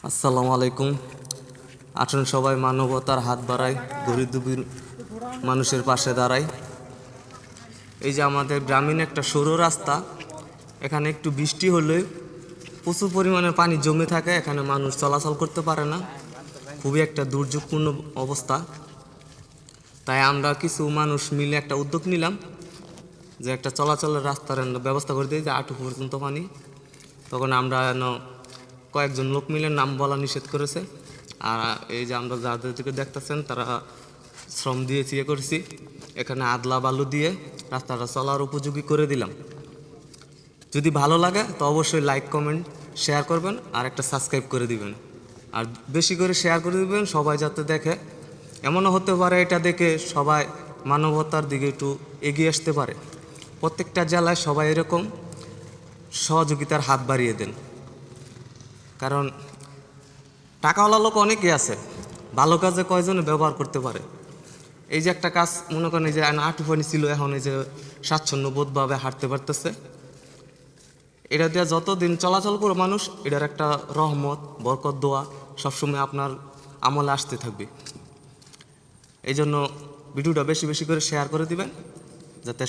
আসসালামু আলাইকুম। আসুন সবাই মানবতার হাত বাড়াই, গরিব দুঃখী মানুষের পাশে দাঁড়াই। এই যে আমাদের গ্রামীণ একটা সরু রাস্তা, এখানে একটু বৃষ্টি হলে প্রচুর পরিমাণে পানি জমে থাকে, এখানে মানুষ চলাচল করতে পারে না। খুবই একটা দুর্যোগপূর্ণ অবস্থা। তাই আমরা কিছু মানুষ মিলে একটা উদ্যোগ নিলাম যে একটা চলাচলের রাস্তার ব্যবস্থা করে দিই, যে আঁটু পর্যন্ত পানি। তখন আমরা কয়েকজন লোক মিলে নাম বলা নিষেধ করেছে। আর এই যে আমরা যাদেরকে দেখতেছেন তারা শ্রম দিয়েছি, করেছি, এখানে আদলা বালু দিয়ে রাস্তাটা চলার উপযোগী করে দিলাম। যদি ভালো লাগে তো অবশ্যই লাইক কমেন্ট শেয়ার করবেন আর একটা সাবস্ক্রাইব করে দিবেন। আর বেশি করে শেয়ার করে দিবেন, সবাই যাতে দেখে। এমনও হতে পারে এটা দেখে সবাই মানবতার দিকে একটু এগিয়ে আসতে পারে। প্রত্যেকটা জেলায় সবাই এরকম সহযোগিতার হাত বাড়িয়ে দেন, কারণ টাকাওয়ালা লোক অনেকেই আছে, ভালো কাজে কয়জনে ব্যবহার করতে পারে। এই যে একটা কাজ মনে করেন, এই যে আঁটু পানি ছিল, এখন এই যে স্বাচ্ছন্দ্য বোধভাবে হাঁটতে পারতেছে। এটা দিয়ে যতদিন চলাচল করে মানুষ, এটার একটা রহমত বরকত দোয়া সবসময় আপনার আমলে আসতে থাকবে। এই জন্য ভিডিওটা বেশি বেশি করে শেয়ার করে দিবেন, যাতে